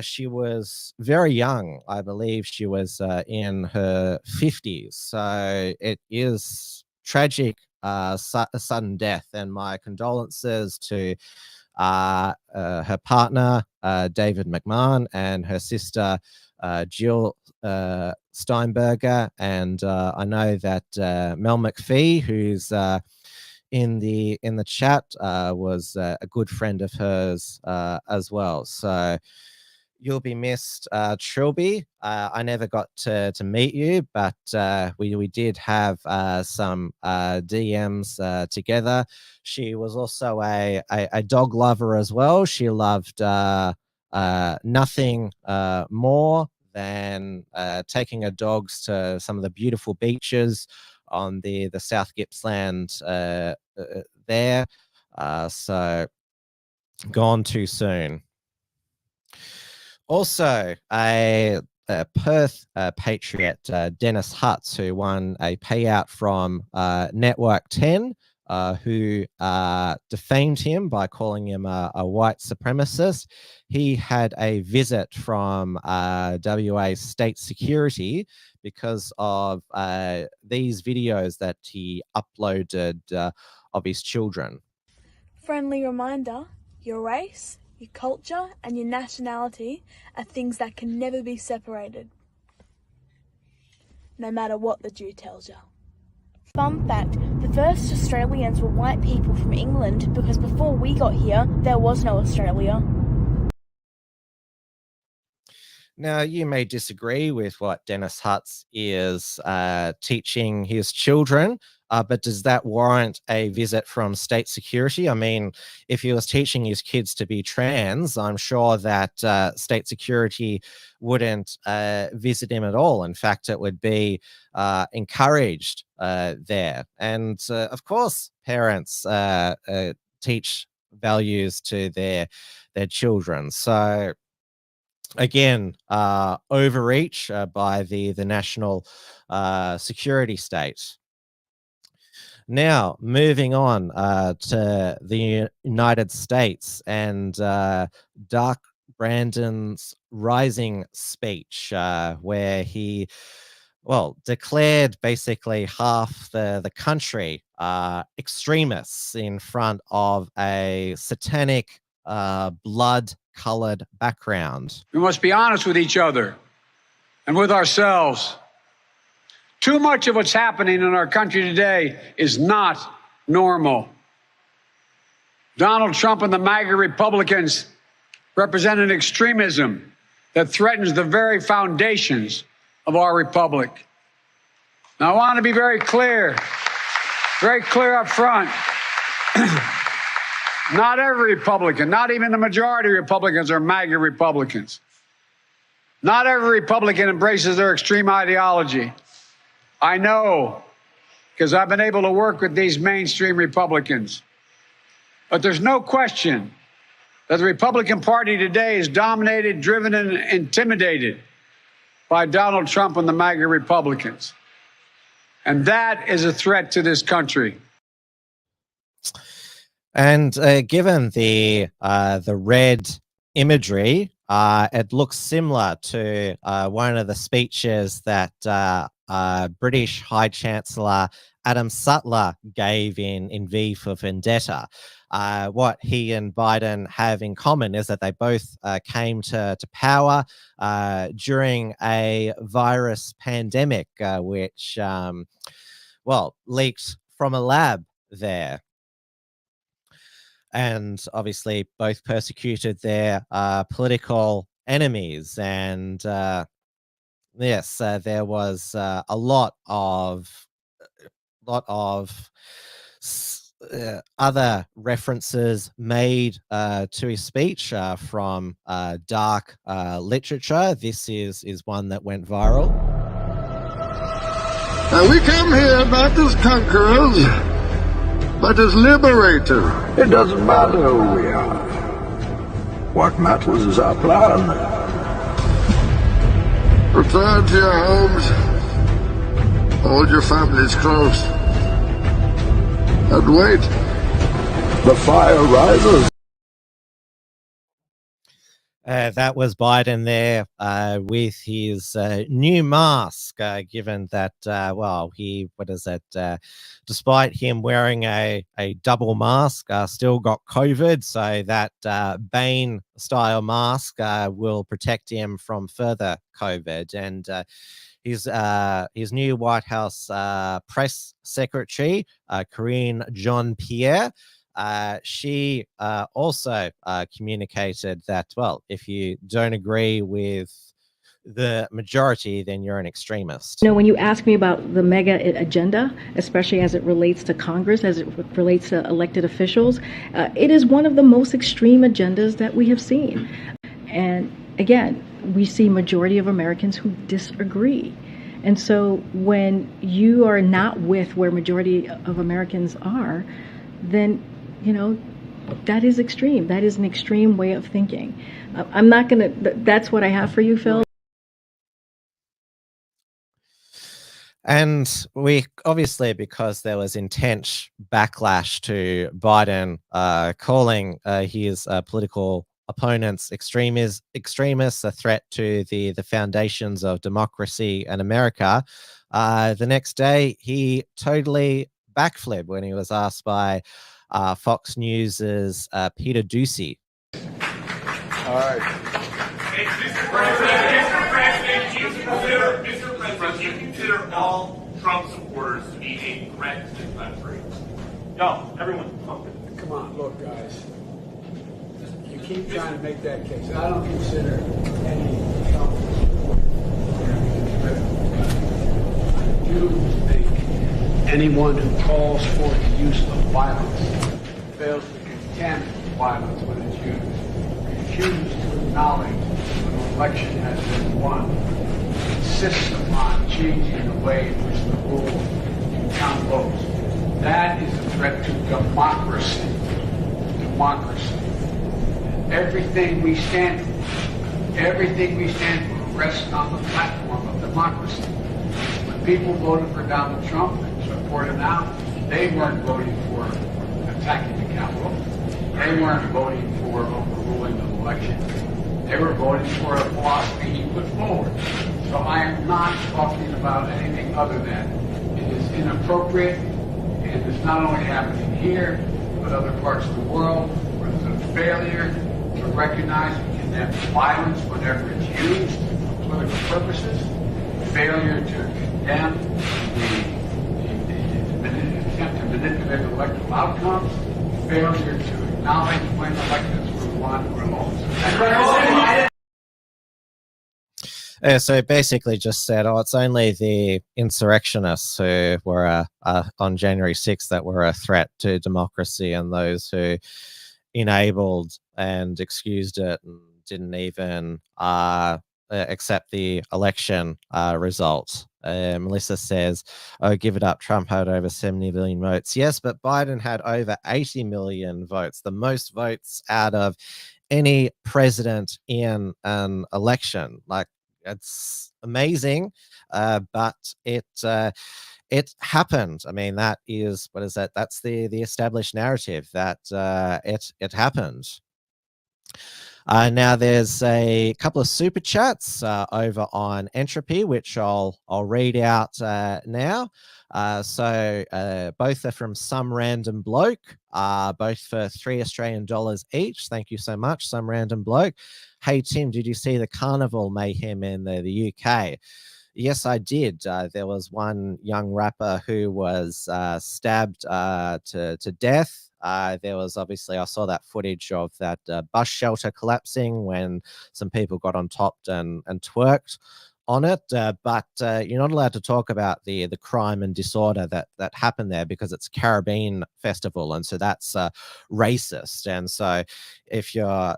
She was very young. I believe she was in her 50s. So it is tragic, sudden death, and my condolences to her partner, David McMahon, and her sister, Jill Steinberger. And I know that Mel McPhee, who's in the chat, was a good friend of hers as well. So you'll be missed, Trilby. I never got to meet you, but we did have some DMs together. She was also a dog lover as well. She loved nothing more than taking her dogs to some of the beautiful beaches on the South Gippsland there. So Gone too soon. Also, a Perth patriot, Dennis Hutz, who won a payout from Network 10, who defamed him by calling him a white supremacist. He had a visit from WA State Security because of these videos that he uploaded of his children. Friendly reminder, your race, your culture and your nationality are things that can never be separated, no matter what the Jew tells you. Fun fact, the first Australians were white people from England because before we got here, there was no Australia. Now, you may disagree with what Dennis Hutz is teaching his children, but does that warrant a visit from state security? I mean, if he was teaching his kids to be trans, I'm sure that state security wouldn't visit him at all. In fact, it would be encouraged there. And of course, parents teach values to their children. So again, overreach by the national security state. Now, moving on to the United States and Dark Brandon's rising speech, where he, well, declared basically half the country extremists in front of a satanic blood-colored background. We must be honest with each other and with ourselves. Too much of what's happening in our country today is not normal. Donald Trump and the MAGA Republicans represent an extremism that threatens the very foundations of our republic. Now, I want to be very clear up front. Not every Republican, not even the majority of Republicans are MAGA Republicans. Not every Republican embraces their extreme ideology. I know, because I've been able to work with these mainstream Republicans. But there's no question that the Republican Party today is dominated, driven, and intimidated by Donald Trump and the MAGA Republicans. And that is a threat to this country. And given the red imagery, it looks similar to one of the speeches that British High Chancellor Adam Sutler gave in V for Vendetta. What he and Biden have in common is that they both came to power during a virus pandemic, which, well, leaked from a lab there. And obviously both persecuted their political enemies. And yes, there was a lot of other references made to his speech from dark literature. This is one that went viral. We come here not as conquerors, but as liberators. It doesn't matter who we are. What matters is our plan. Return to your homes. Hold your families close. And wait. The fire rises. That was Biden there with his new mask, given that, well, despite him wearing a double mask, still got COVID. So that Bane-style mask will protect him from further COVID. And his new White House press secretary, Karine Jean-Pierre, she also communicated that, well, if you don't agree with the majority, then you're an extremist. You know, when you ask me about the mega agenda, especially as it relates to Congress, as it relates to elected officials, it is one of the most extreme agendas that we have seen. And again, we see majority of Americans who disagree. And so when you are not with where majority of Americans are, then, you know, that is extreme. That is an extreme way of thinking. I'm not going to, that's what I have for you, Phil. And we obviously, because there was intense backlash to Biden calling his political opponents extremists, a threat to the foundations of democracy and America, the next day he totally backflipped when he was asked by Fox News's Peter Doocy. All right. Mr. President, do you consider all Trump supporters to be a threat to the country? No, everyone. Come on, look, guys. You keep trying to make that case. I don't consider any Trump supporters I do think anyone who calls for the use of violence fails to condemn violence when it's used, refuses to acknowledge when an election has been won, insists upon changing the way in which the rules can count votes. That is a threat to democracy. Democracy. Everything we stand for rests on the platform of democracy. When people voted for Donald Trump and support him now, they weren't voting for attacking the Capitol. They weren't voting for overruling the election. They were voting for a philosophy he put forward. So I am not talking about anything other than it is inappropriate, and it's not only happening here, but other parts of the world where there's a failure to recognize and condemn violence whenever it's used for political purposes, failure to condemn the attempt to manipulate electoral outcomes, failure to acknowledge when elections were won or lost. So basically just said, oh, it's only the insurrectionists who were on January 6th that were a threat to democracy, and those who enabled and excused it and didn't even accept the election result. Melissa says, oh, give it up. Trump had over 70 million votes. Yes, but Biden had over 80 million votes, the most votes out of any president in an election. Like, it's amazing, but it happened. I mean, that is, what is that? That's the established narrative that it happened. Now there's a couple of super chats over on Entropy, which I'll read out now. So both are from Some Random Bloke, both for $3 Australian each. Thank you so much, Some Random Bloke. Hey Tim, did you see the carnival mayhem in the UK? Yes, I did. There was one young rapper who was stabbed to death. There was obviously, I saw that footage of that bus shelter collapsing when some people got on top and twerked on it. But you're not allowed to talk about the crime and disorder that happened there, because it's Caribbean festival, and so that's racist. And so if you're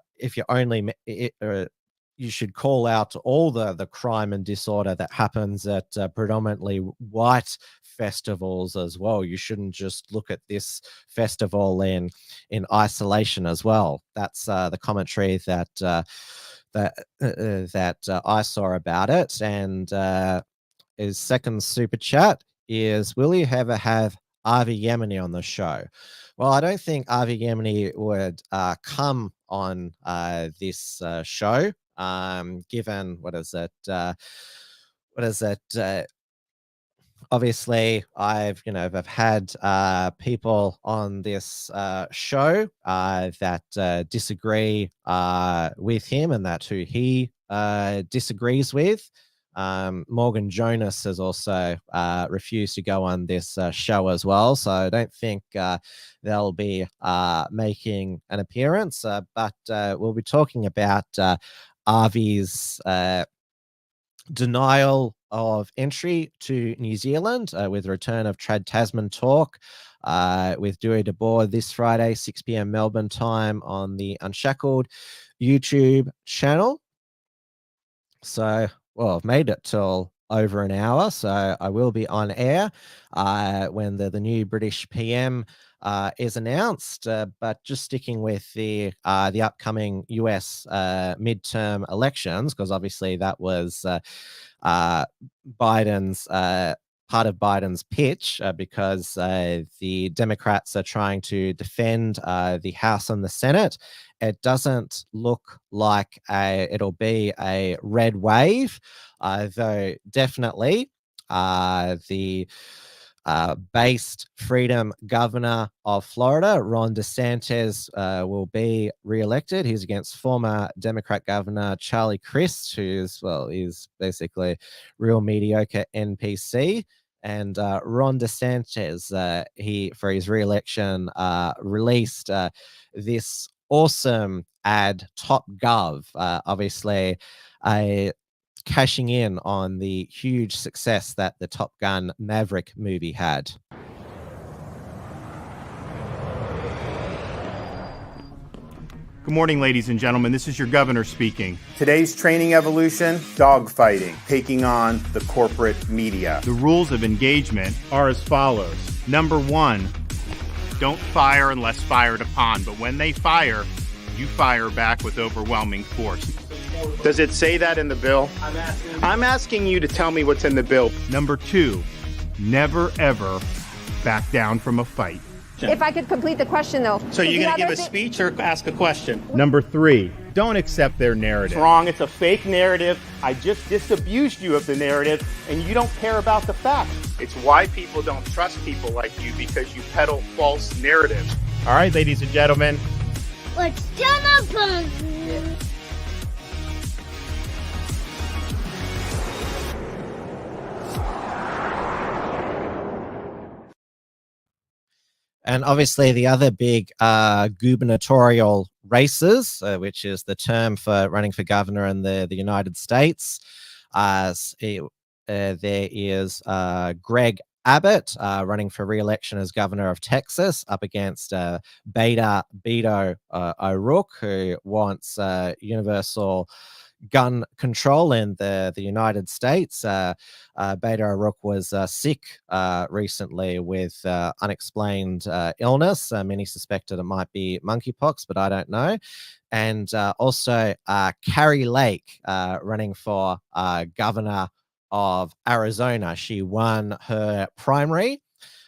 only you should call out all the crime and disorder that happens at predominantly white festivals as well. You shouldn't just look at this festival in isolation as well. That's the commentary that I saw about it. And his second super chat is, will you ever have Avi Yemeni on the show? Well, I don't think Avi Yemeni would come on this show. Given obviously I've had people on this show that disagree with him, and that who he disagrees with. Morgan Jonas has also refused to go on this show as well, so I don't think they'll be making an appearance, but we'll be talking about Avi's denial of entry to New Zealand with the return of Trad Tasman Talk with Dewey DeBoer this Friday, 6 p.m. Melbourne time on the Unshackled YouTube channel. So, well, I've made it till over an hour, so I will be on air when the new British PM is announced, but just sticking with the upcoming US midterm elections, because obviously that was Biden's part of Biden's pitch, because the Democrats are trying to defend the House and the Senate. It doesn't look like it'll be a red wave, though definitely the based Freedom Governor of Florida, Ron DeSantis, will be re-elected. He's against former Democrat Governor Charlie Crist, who's is basically real mediocre NPC. And Ron DeSantis, he for his re-election released this awesome ad, Top Gov, obviously cashing in on the huge success that the Top Gun Maverick movie had. Good morning, ladies and gentlemen. This is your governor speaking. Today's training evolution, dogfighting, taking on the corporate media. The rules of engagement are as follows. Number 1, don't fire unless fired upon, but when they fire, you fire back with overwhelming force. Does it say that in the bill? I'm asking you to tell me what's in the bill. Number 2, never ever back down from a fight. If I could complete the question, though. So you're going to give a speech or ask a question? Number 3, don't accept their narrative. It's wrong. It's a fake narrative. I just disabused you of the narrative, and you don't care about the facts. It's why people don't trust people like you, because you peddle false narratives. All right, ladies and gentlemen. Let's jump up. And obviously the other big gubernatorial races, which is the term for running for governor in the United States, there is Greg Abbott running for re-election as governor of Texas up against Beto O'Rourke, who wants universal gun control in the United States. Beto O'Rourke was sick recently with unexplained illness. Many suspected it might be monkeypox, but I don't know. And also Carrie Lake running for governor of Arizona. She won her primary,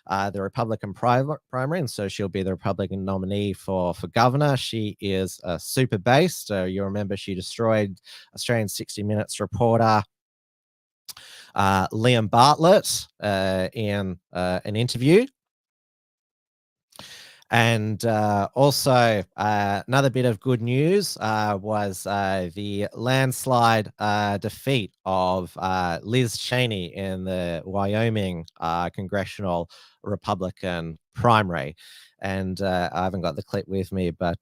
the Republican primary, and so she'll be the Republican nominee for governor. She is super based. You remember she destroyed Australian 60 Minutes reporter Liam Bartlett in an interview. And also another bit of good news was the landslide defeat of Liz Cheney in the Wyoming congressional Republican primary. And I haven't got the clip with me, but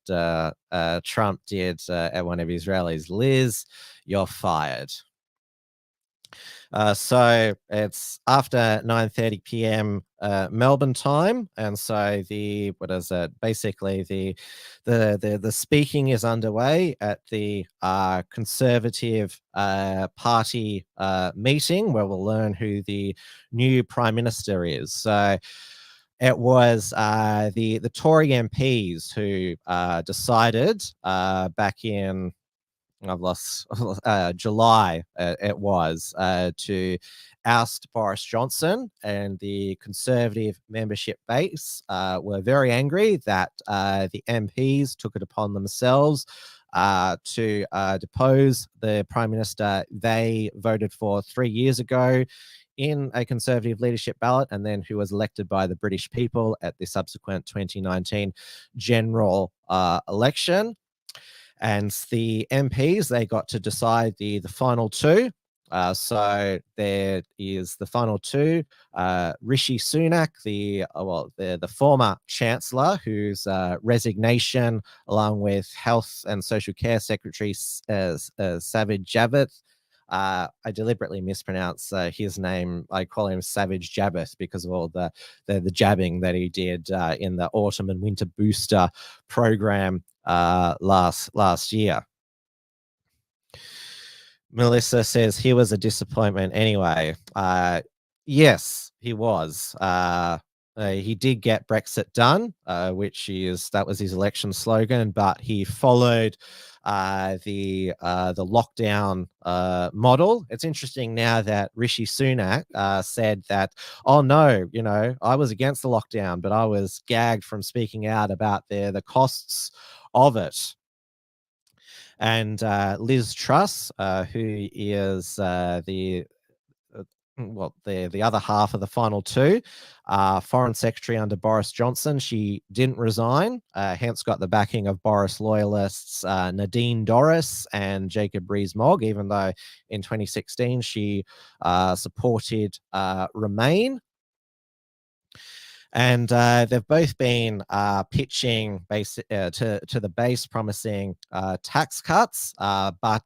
Trump did at one of his rallies, "Liz, you're fired." So it's after 9:30 p.m. Melbourne time, and so basically the speaking is underway at the Conservative Party meeting, where we'll learn who the new Prime Minister is. So it was the Tory MPs who decided back in July, it was, to oust Boris Johnson, and the Conservative membership base were very angry that the MPs took it upon themselves to depose the Prime Minister they voted for 3 years ago in a Conservative leadership ballot, and then who was elected by the British people at the subsequent 2019 general election. And the MPs, they got to decide the final two. So there is the final two, Rishi Sunak, the former Chancellor, whose resignation, along with Health and Social Care Secretary Savage Javid. I deliberately mispronounce his name. I call him Savage Jabbeth because of all the jabbing that he did in the autumn and winter booster program last year. Melissa says he was a disappointment anyway. Yes, he was. he did get Brexit done, that was his election slogan, but he followed the lockdown model. It's interesting now that Rishi Sunak said that, oh no, I was against the lockdown, but I was gagged from speaking out about the costs of it. And Liz Truss, who is the other half of the final two, Foreign Secretary under Boris Johnson, she didn't resign, hence got the backing of Boris loyalists Nadine Dorries and Jacob Rees-Mogg, even though in 2016 she supported Remain. And they've both been pitching to the base, promising tax cuts, but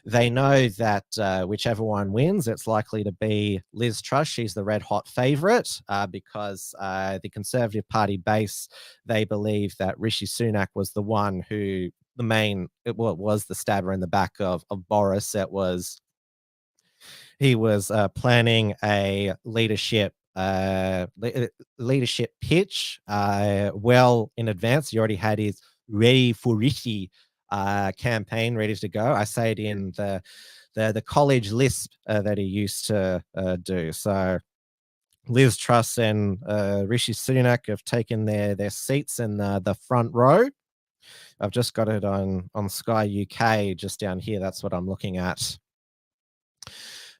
they know that whichever one wins, it's likely to be Liz Truss. She's the red hot favourite because the Conservative Party base, they believe that Rishi Sunak was the one who was the stabber in the back of Boris. He was planning a leadership pitch well in advance. He already had his ready for Rishi campaign ready to go. I say it in the college lisp that he used to do. So Liz Truss and Rishi Sunak have taken their seats in the front row. I've just got it on Sky UK just down here. That's what I'm looking at.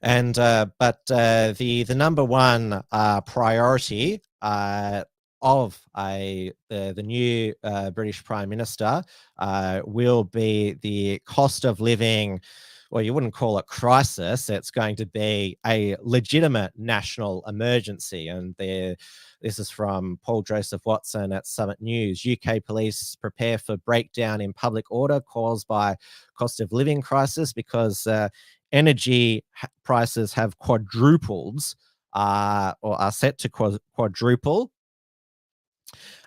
And but the number one priority of the new British Prime Minister will be the cost of living. Well, you wouldn't call it crisis. It's going to be a legitimate national emergency. And this is from Paul Joseph Watson at Summit News. UK police prepare for breakdown in public order caused by cost of living crisis because energy prices have quadrupled or are set to quadruple.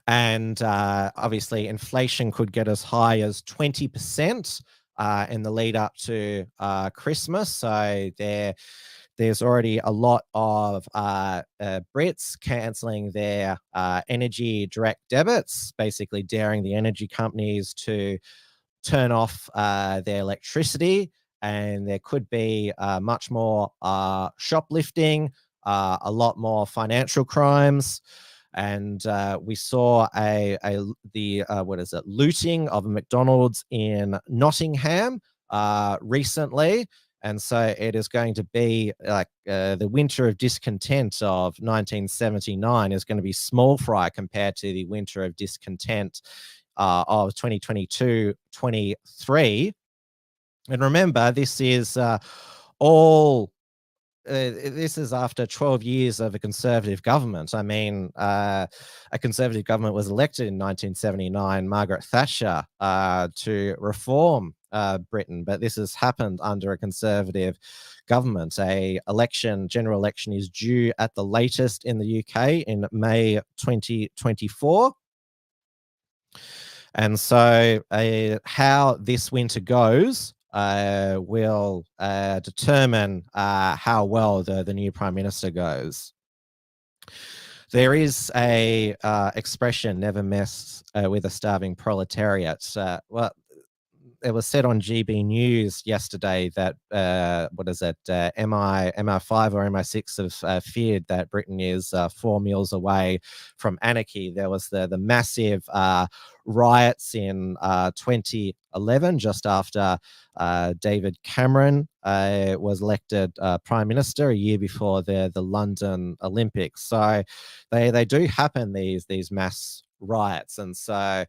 And obviously inflation could get as high as 20% in the lead up to Christmas. So there's already a lot of Brits cancelling their energy direct debits, basically daring the energy companies to turn off their electricity. And there could be much more shoplifting, a lot more financial crimes. And we saw looting of a McDonald's in Nottingham recently. And so it is going to be like the winter of discontent of 1979 is going to be small fry compared to the winter of discontent of 2022-23. And remember, this is this is after 12 years of a Conservative government. I mean, a Conservative government was elected in 1979, Margaret Thatcher, to reform Britain, but this has happened under a Conservative government. General election is due at the latest in the UK in May 2024. And so how this winter goes will determine how well the new Prime Minister goes. There is a expression, never mess with a starving proletariat. Well, it was said on GB News yesterday that, MI5 or MI6 have feared that Britain is 4 meals away from anarchy. There was the massive riots in 2011, just after David Cameron was elected Prime Minister, a year before the London Olympics. So they do happen, these mass riots. And so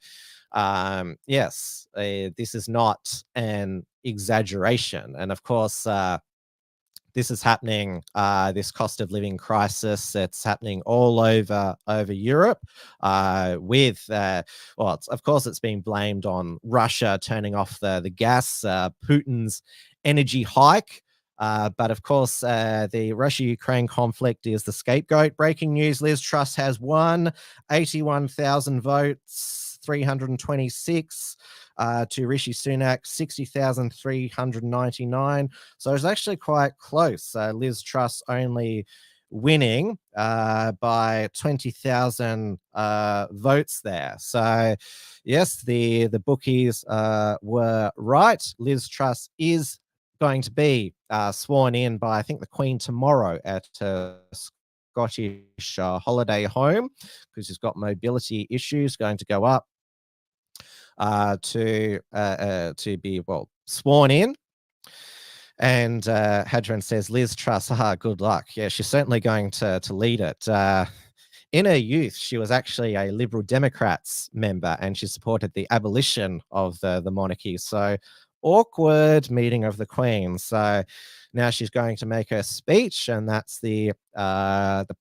yes, this is not an exaggeration. And of course, this is happening, this cost of living crisis, it's happening all over Europe with, of course, it's being blamed on Russia turning off the gas, Putin's energy hike. But of course, the Russia-Ukraine conflict is the scapegoat. Breaking news, Liz Truss has won 81,000 votes, 326 to Rishi Sunak, 60,399. So it's actually quite close. Liz Truss only winning by 20,000 votes there. So, yes, the bookies were right. Liz Truss is going to be sworn in by, I think, the Queen tomorrow at Scottish holiday home, because she's got mobility issues, going to go up to be, well, sworn in. And Hadron says, Liz Truss, good luck. Yeah, she's certainly going to lead it. In her youth, she was actually a Liberal Democrats member, and she supported the abolition of the monarchy. So awkward meeting of the Queen. So now she's going to make her speech, and that's the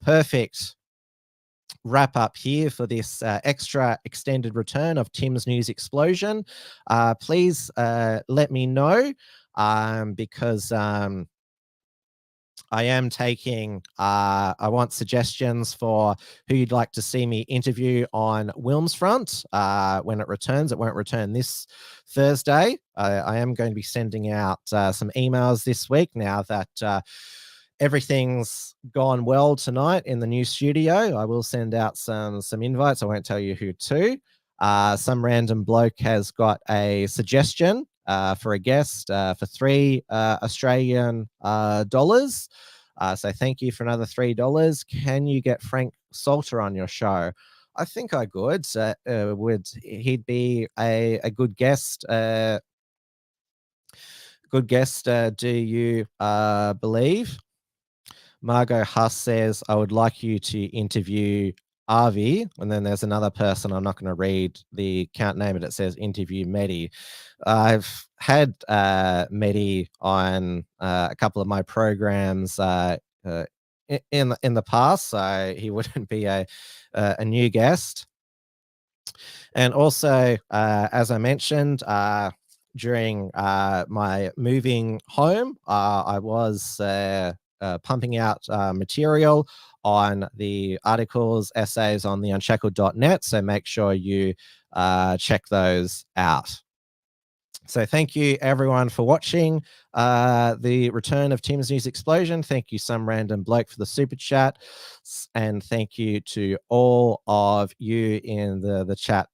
perfect wrap up here for this extra extended return of Tim's News Explosion. Please let me know, because I am taking, I want suggestions for who you'd like to see me interview on Wilmsfront when it returns. It won't return this Thursday. I am going to be sending out some emails this week now that everything's gone well tonight in the new studio. I will send out some invites. I won't tell you who to. Some random bloke has got a suggestion for a guest for $3 Australian dollars. So thank you for another $3. Can you get Frank Salter on your show? I think I could. He'd be a good guest? Good guest, do you believe? Margot Huss says, I would like you to interview Avi. And then there's another person, I'm not going to read the account name, but it says interview Mehdi. I've had Mehdi on a couple of my programs in the past, so he wouldn't be a new guest. And also, as I mentioned, during my moving home, I was pumping out material on the articles, essays on the unshackled.net. So make sure you check those out. So thank you everyone for watching the return of Tim's News Explosion. Thank you, some random bloke, for the super chat, and thank you to all of you in the chat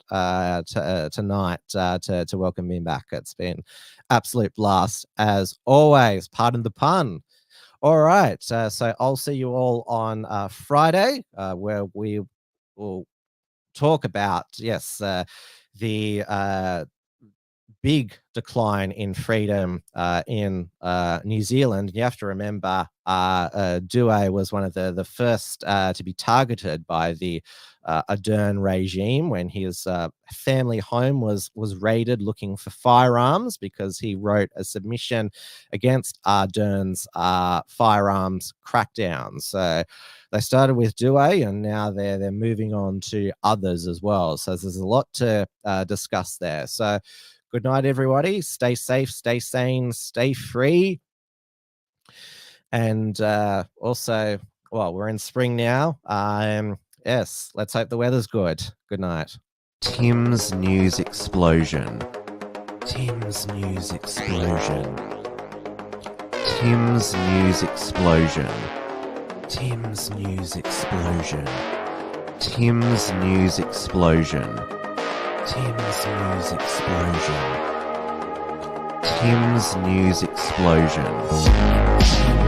tonight to welcome me back. It's been absolute blast as always. Pardon the pun. All right, so I'll see you all on Friday, where we will talk about, yes, the big decline in freedom in New Zealand. You have to remember, Douay was one of the first to be targeted by the Ardern regime when his family home was raided looking for firearms, because he wrote a submission against Ardern's firearms crackdown. So they started with Douay, and now they're moving on to others as well. So there's a lot to discuss there. So good night, everybody. Stay safe, stay sane, stay free. And also, well, we're in spring now. Yes, let's hope the weather's good. Good night. Tim's News Explosion. Tim's News Explosion. Tim's News Explosion. Tim's News Explosion. Tim's News Explosion. Tim's News Explosion. Tim's News Explosion.